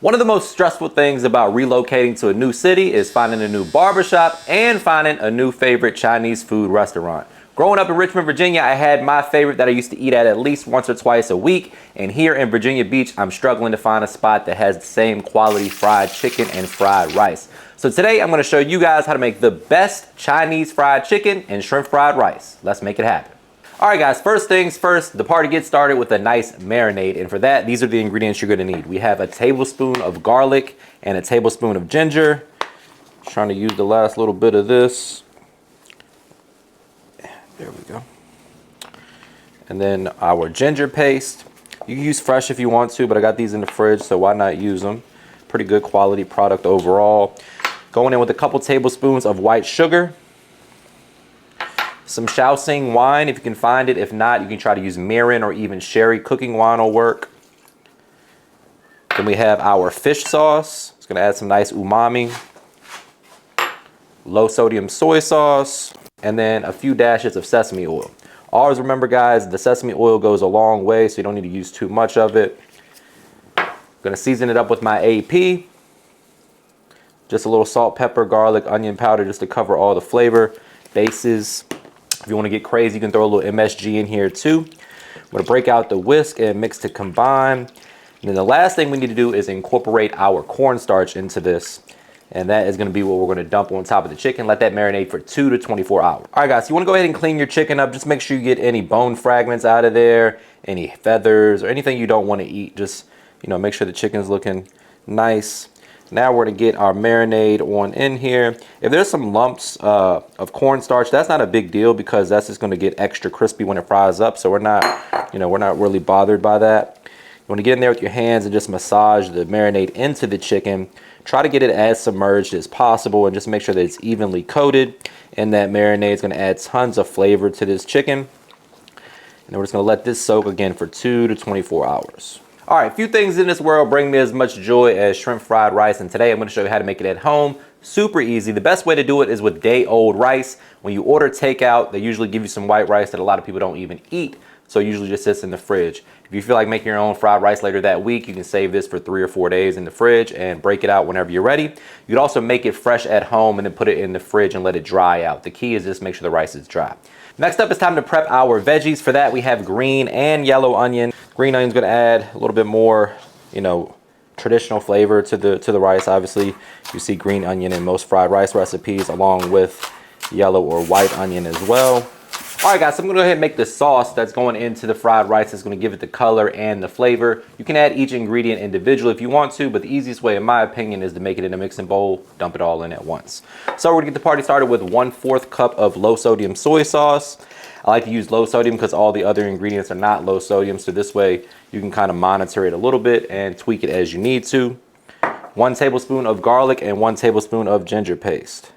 One of the most stressful things about relocating to a new city is finding a new barbershop and finding a new favorite Chinese food restaurant. Growing up in Richmond, Virginia, I had my favorite that I used to eat at least once or twice a week. And here in Virginia Beach, I'm struggling to find a spot that has the same quality fried chicken and fried rice. So today I'm going to show you guys how to make the best Chinese fried chicken and shrimp fried rice. Let's make it happen. All right, guys, first things first, the party gets started with a nice marinade. And for that, these are the ingredients you're gonna need. We have a tablespoon of garlic and a tablespoon of ginger. Just trying to use the last little bit of this. There we go. And then our ginger paste. You can use fresh if you want to, but I got these in the fridge, so why not use them? Pretty good quality product overall. Going in with a couple tablespoons of white sugar. Some Shaoxing wine if you can find it. If not, you can try to use mirin or even sherry cooking wine will work. Then we have our fish sauce. It's gonna add some nice umami. Low sodium soy sauce. And then a few dashes of sesame oil. Always remember, guys, the sesame oil goes a long way, so you don't need to use too much of it. I'm gonna season it up with my AP. Just a little salt, pepper, garlic, onion powder just to cover all the flavor bases. If you want to get crazy, you can throw a little MSG in here too. I'm going to break out the whisk and mix to combine. And then the last thing we need to do is incorporate our cornstarch into this. And that is going to be what we're going to dump on top of the chicken. Let that marinate for 2 to 24 hours. All right, guys, so you want to go ahead and clean your chicken up. Just make sure you get any bone fragments out of there, any feathers, or anything you don't want to eat. Just, make sure the chicken's looking nice. Now we're gonna get our marinade on in here. If there's some lumps of cornstarch, that's not a big deal because that's just gonna get extra crispy when it fries up. So we're not really bothered by that. You wanna get in there with your hands and just massage the marinade into the chicken. Try to get it as submerged as possible and just make sure that it's evenly coated. And that marinade is gonna add tons of flavor to this chicken. And then we're just gonna let this soak again for 2 to 24 hours. All right, few things in this world bring me as much joy as shrimp fried rice, and today I'm going to show you how to make it at home. Super easy. The best way to do it is with day-old rice. When you order takeout, they usually give you some white rice that a lot of people don't even eat, so it usually just sits in the fridge. If you feel like making your own fried rice later that week, you can save this for 3 or 4 days in the fridge and break it out whenever you're ready. You could also make it fresh at home and then put it in the fridge and let it dry out. The key is just make sure the rice is dry. Next up, it's time to prep our veggies. For that, we have green and yellow onion. Green onion's gonna add a little bit more, traditional flavor to the rice. Obviously, you see green onion in most fried rice recipes, along with yellow or white onion as well. All right, guys, so I'm gonna go ahead and make the sauce that's going into the fried rice. That's gonna give it the color and the flavor. You can add each ingredient individually if you want to, but the easiest way, in my opinion, is to make it in a mixing bowl, dump it all in at once. So we're gonna get the party started with 1/4 cup of low sodium soy sauce. I like to use low sodium because all the other ingredients are not low sodium, so this way you can kind of monitor it a little bit and tweak it as you need to. 1 tablespoon of garlic and 1 tablespoon of ginger paste.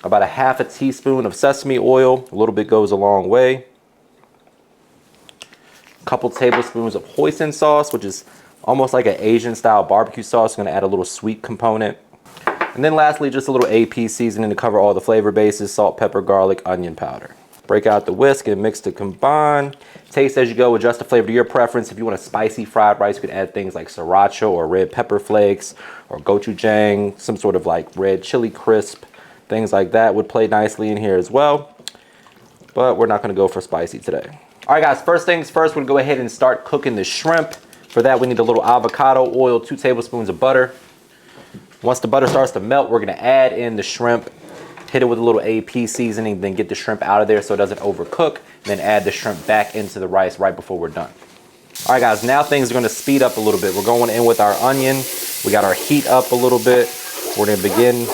About 1/2 teaspoon of sesame oil. A little bit goes a long way. A couple tablespoons of hoisin sauce, which is almost like an Asian style barbecue sauce. I'm gonna add a little sweet component. And then lastly, just a little AP seasoning to cover all the flavor bases: salt, pepper, garlic, onion powder. Break out the whisk and mix to combine. Taste as you go, adjust the flavor to your preference. If you want a spicy fried rice, you could add things like sriracha or red pepper flakes or gochujang, some sort of like red chili crisp. Things like that would play nicely in here as well. But we're not gonna go for spicy today. All right, guys, first things first, we're gonna go ahead and start cooking the shrimp. For that, we need a little avocado oil, 2 tablespoons of butter. Once the butter starts to melt, we're gonna add in the shrimp, hit it with a little AP seasoning, then get the shrimp out of there so it doesn't overcook, then add the shrimp back into the rice right before we're done. All right, guys, now things are gonna speed up a little bit. We're going in with our onion. We got our heat up a little bit. We're gonna begin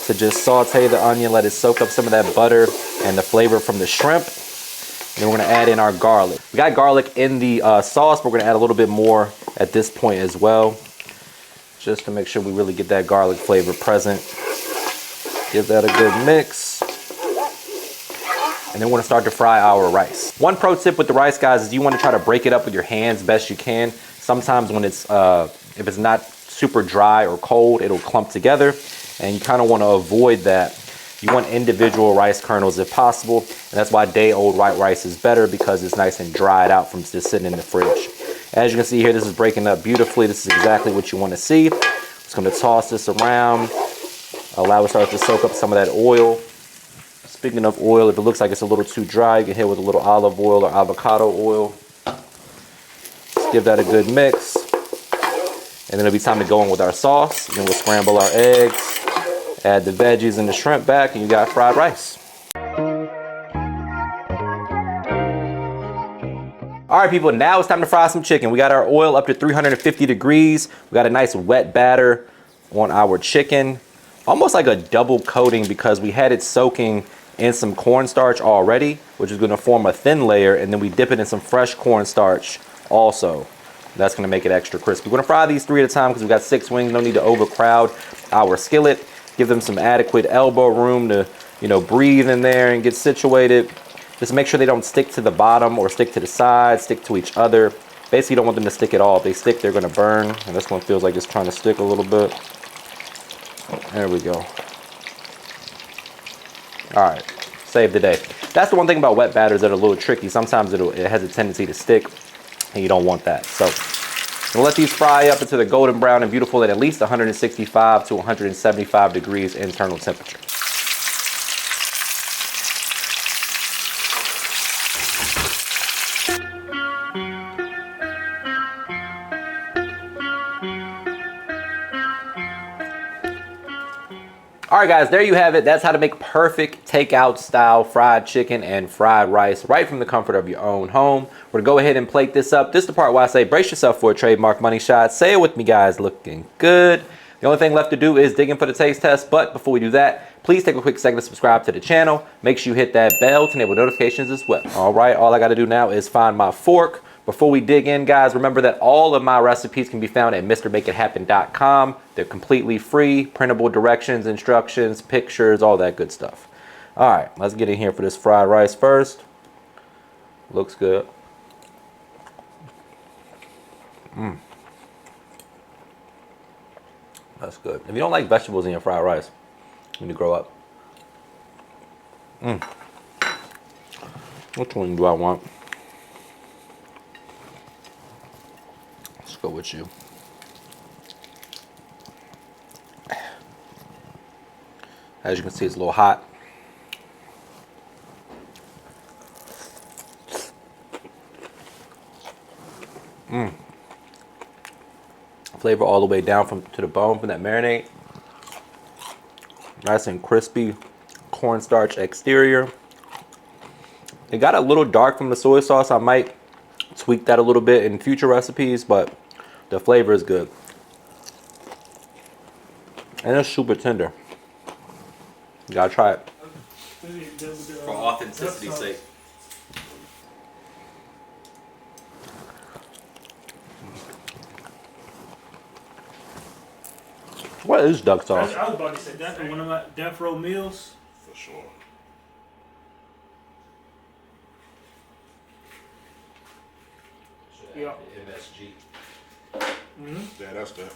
to just saute the onion, let it soak up some of that butter and the flavor from the shrimp. And then we're gonna add in our garlic. We got garlic in the sauce, but we're gonna add a little bit more at this point as well, just to make sure we really get that garlic flavor present. Give that a good mix. And then we're gonna start to fry our rice. One pro tip with the rice, guys, is you wanna try to break it up with your hands best you can. Sometimes when it's, if it's not super dry or cold, it'll clump together. And you kind of want to avoid that. You want individual rice kernels if possible, and that's why day-old white rice is better, because it's nice and dried out from just sitting in the fridge. As you can see here, this is breaking up beautifully. This is exactly what you want to see. Just going to toss this around. Allow it to start to soak up some of that oil. Speaking of oil, if it looks like it's a little too dry, you can hit it with a little olive oil or avocado oil. Just give that a good mix. And then it'll be time to go in with our sauce. Then we'll scramble our eggs, add the veggies and the shrimp back, and you got fried rice. All right, people, now it's time to fry some chicken. We got our oil up to 350 degrees. We got a nice wet batter on our chicken. Almost like a double coating because we had it soaking in some cornstarch already, which is gonna form a thin layer, and then we dip it in some fresh cornstarch also. That's gonna make it extra crispy. We're gonna fry these 3 at a time because we got 6 wings. No need to overcrowd our skillet. Give them some adequate elbow room to, you know, breathe in there and get situated. Just make sure they don't stick to the bottom or stick to the side, stick to each other. Basically, you don't want them to stick at all. If they stick, they're gonna burn. And this one feels like it's trying to stick a little bit. There we go. All right, save the day. That's the one thing about wet batters that are a little tricky. Sometimes it has a tendency to stick, and you don't want that. So we'll let these fry up until they're golden brown and beautiful at least 165 to 175 degrees internal temperature. All right, guys, there you have it. That's how to make perfect takeout style fried chicken and fried rice right from the comfort of your own home. We're gonna go ahead and plate this up. This is the part where I say brace yourself for a trademark money shot. Say it with me, guys. Looking good. The only thing left to do is dig in for the taste test. But before we do that, please take a quick second to subscribe to the channel. Make sure you hit that bell to enable notifications as well. All right, all I got to do now is find my fork. Before we dig in, guys, remember that all of my recipes can be found at MrMakeItHappen.com. They're completely free, printable directions, instructions, pictures, all that good stuff. All right, let's get in here for this fried rice first. Looks good. That's good. If you don't like vegetables in your fried rice, you need to grow up. Which one do I want? Let's go with you. As you can see, it's a little hot. Flavor all the way down to the bone from that marinade. Nice and crispy cornstarch exterior. It got a little dark from the soy sauce. I might tweak that a little bit in future recipes, but the flavor is good. And it's super tender. You gotta try it. For authenticity's sake. What is duck sauce? I was about to say that in one of my death row meals. For sure. Yeah. MSG. Yeah, that's that.